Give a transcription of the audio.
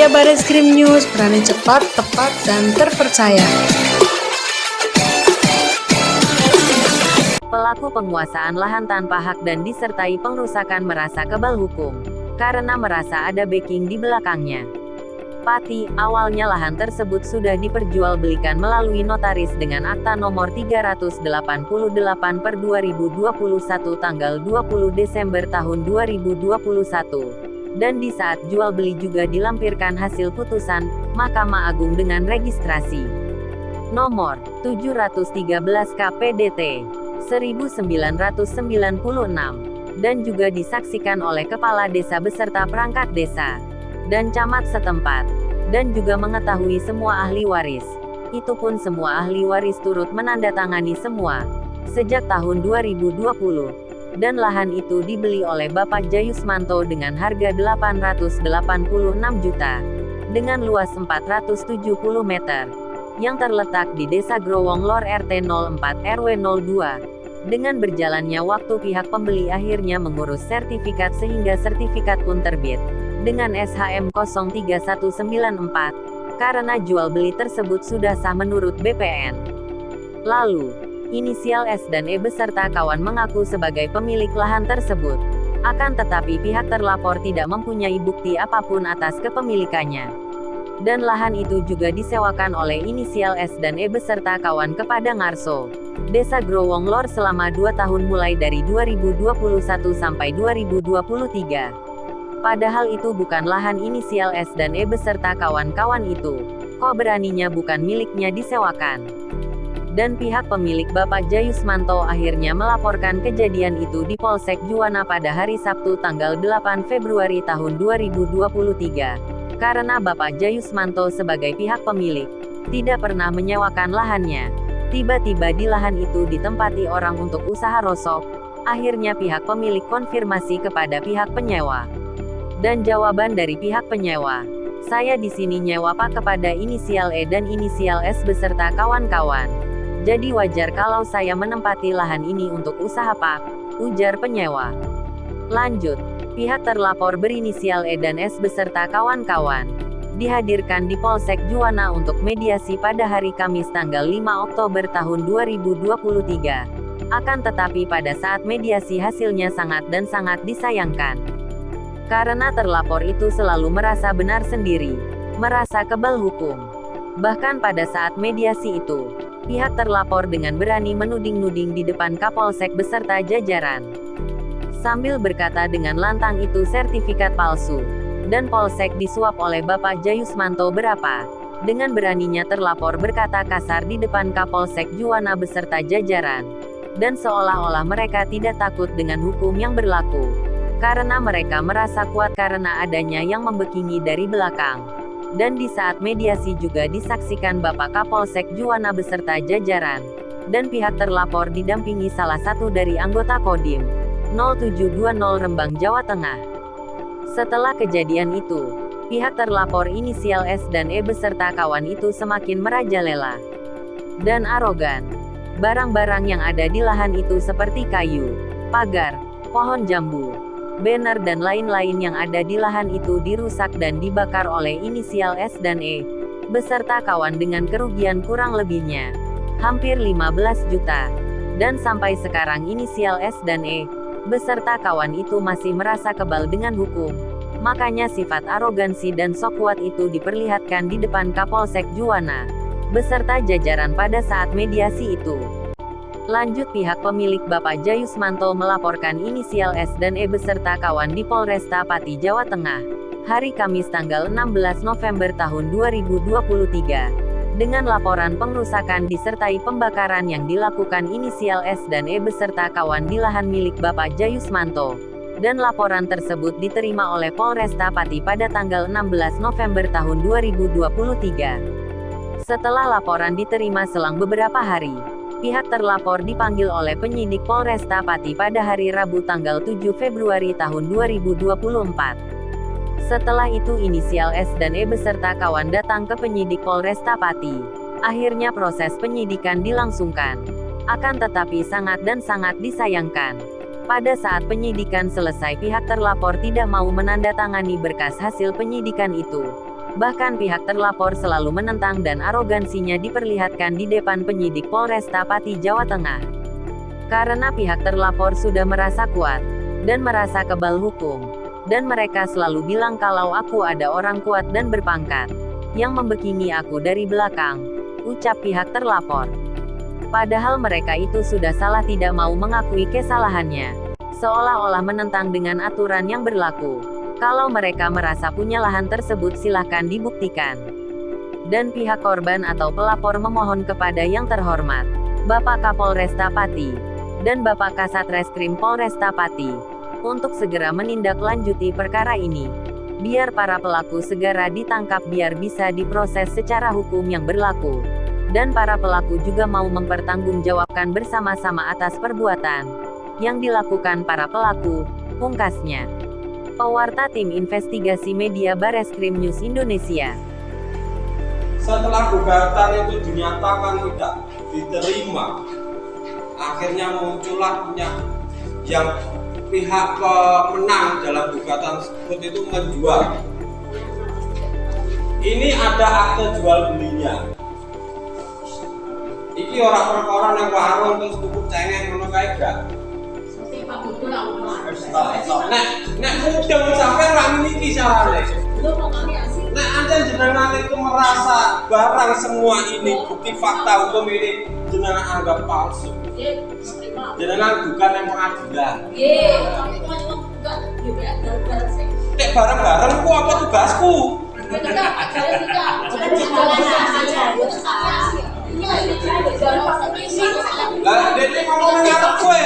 Media Bareskrim News, berani cepat, tepat, dan terpercaya. Pelaku penguasaan lahan tanpa hak dan disertai pengrusakan merasa kebal hukum, karena merasa ada backing di belakangnya. Pati, awalnya lahan tersebut sudah diperjualbelikan melalui notaris dengan akta nomor 388 per 2021 tanggal 20 Desember tahun 2021. Dan di saat jual beli juga dilampirkan hasil putusan Mahkamah Agung dengan registrasi nomor 713 KPDT 1996 dan juga disaksikan oleh kepala desa beserta perangkat desa dan camat setempat, dan juga mengetahui semua ahli waris. Itu pun semua ahli waris turut menandatangani semua, sejak tahun 2020. Dan lahan itu dibeli oleh Bapak Jayusmanto dengan harga 886 juta, dengan luas 470 meter, yang terletak di Desa Growong Lor RT 04 RW 02. Dengan berjalannya waktu pihak pembeli akhirnya mengurus sertifikat sehingga sertifikat pun terbit dengan SHM 03194, karena jual beli tersebut sudah sah menurut BPN. Lalu, inisial S dan E beserta kawan mengaku sebagai pemilik lahan tersebut. Akan tetapi pihak terlapor tidak mempunyai bukti apapun atas kepemilikannya. Dan lahan itu juga disewakan oleh inisial S dan E beserta kawan kepada Ngarso, Desa Growong Lor selama 2 tahun mulai dari 2021 sampai 2023. Padahal itu bukan lahan inisial S dan E beserta kawan-kawan itu. Kok beraninya bukan miliknya disewakan? Dan pihak pemilik Bapak Jayusmanto akhirnya melaporkan kejadian itu di Polsek Juwana pada hari Sabtu tanggal 8 Februari tahun 2023. Karena Bapak Jayusmanto sebagai pihak pemilik tidak pernah menyewakan lahannya. Tiba-tiba di lahan itu ditempati orang untuk usaha rosok. Akhirnya pihak pemilik konfirmasi kepada pihak penyewa. Dan jawaban dari pihak penyewa, saya di sini nyewa Pak kepada inisial E dan inisial S beserta kawan-kawan. Jadi wajar kalau saya menempati lahan ini untuk usaha Pak, ujar penyewa. Lanjut, pihak terlapor berinisial E dan S beserta kawan-kawan dihadirkan di Polsek Juwana untuk mediasi pada hari Kamis tanggal 5 Oktober tahun 2023. Akan tetapi pada saat mediasi hasilnya sangat disayangkan. Karena terlapor itu selalu merasa benar sendiri, merasa kebal hukum. Bahkan pada saat mediasi itu, pihak terlapor dengan berani menuding-nuding di depan Kapolsek beserta jajaran. Sambil berkata dengan lantang itu sertifikat palsu. Dan Polsek disuap oleh Bapak Jayusmanto berapa? Dengan beraninya terlapor berkata kasar di depan Kapolsek Juwana beserta jajaran. Dan seolah-olah mereka tidak takut dengan hukum yang berlaku. Karena mereka merasa kuat karena adanya yang membekingi dari belakang. Dan di saat mediasi juga disaksikan Bapak Kapolsek Juwana beserta jajaran. Dan pihak terlapor didampingi salah satu dari anggota Kodim 0720 Rembang, Jawa Tengah. Setelah kejadian itu, pihak terlapor inisial S dan E beserta kawan itu semakin merajalela dan arogan. Barang-barang yang ada di lahan itu seperti kayu, pagar, pohon jambu, banner dan lain-lain yang ada di lahan itu dirusak dan dibakar oleh inisial S dan E beserta kawan dengan kerugian kurang lebihnya hampir 15 juta. Dan sampai sekarang inisial S dan E beserta kawan itu masih merasa kebal dengan hukum. Makanya sifat arogansi dan sok kuat itu diperlihatkan di depan Kapolsek Juwana beserta jajaran pada saat mediasi itu. Lanjut, pihak pemilik Bapak Jayusmanto melaporkan inisial S dan E beserta kawan di Polresta Pati, Jawa Tengah, hari Kamis tanggal 16 November tahun 2023, dengan laporan pengrusakan disertai pembakaran yang dilakukan inisial S dan E beserta kawan di lahan milik Bapak Jayusmanto. Dan laporan tersebut diterima oleh Polresta Pati pada tanggal 16 November tahun 2023. Setelah laporan diterima selang beberapa hari, pihak terlapor dipanggil oleh penyidik Polresta Pati pada hari Rabu tanggal 7 Februari tahun 2024. Setelah itu inisial S dan E beserta kawan datang ke penyidik Polresta Pati. Akhirnya proses penyidikan dilangsungkan. Akan tetapi sangat disayangkan. Pada saat penyidikan selesai pihak terlapor tidak mau menandatangani berkas hasil penyidikan itu. Bahkan pihak terlapor selalu menentang dan arogansinya diperlihatkan di depan penyidik Polresta Pati, Jawa Tengah. Karena pihak terlapor sudah merasa kuat dan merasa kebal hukum, dan mereka selalu bilang kalau aku ada orang kuat dan berpangkat yang membekini aku dari belakang, ucap pihak terlapor. Padahal mereka itu sudah salah tidak mau mengakui kesalahannya, seolah-olah menentang dengan aturan yang berlaku. Kalau mereka merasa punya lahan tersebut silahkan dibuktikan. Dan pihak korban atau pelapor memohon kepada yang terhormat, Bapak Kapolresta Pati, dan Bapak Kasat Reskrim Polresta Pati, untuk segera menindaklanjuti perkara ini. Biar para pelaku segera ditangkap biar bisa diproses secara hukum yang berlaku. Dan para pelaku juga mau mempertanggungjawabkan bersama-sama atas perbuatan yang dilakukan para pelaku, pungkasnya. Pewarta Tim Investigasi Media Bareskrim News Indonesia. Setelah gugatan itu dinyatakan tidak diterima, akhirnya muncullah yang pihak pemenang dalam gugatan tersebut itu menjual. Ini ada akte jual belinya. Iki orang perkara yang warung terus tuku cengeng ngono kae gak. Nek mudeng sampai ora niki carane. Nek anjen jenengan itu merasa barang semua ini bukti fakta hukum ini jenengan anggap palsu. Jenengan bukan yang pengadilan. Nek barang-barang ku apa tugasku? Lah dene ngomong ngarep kowe.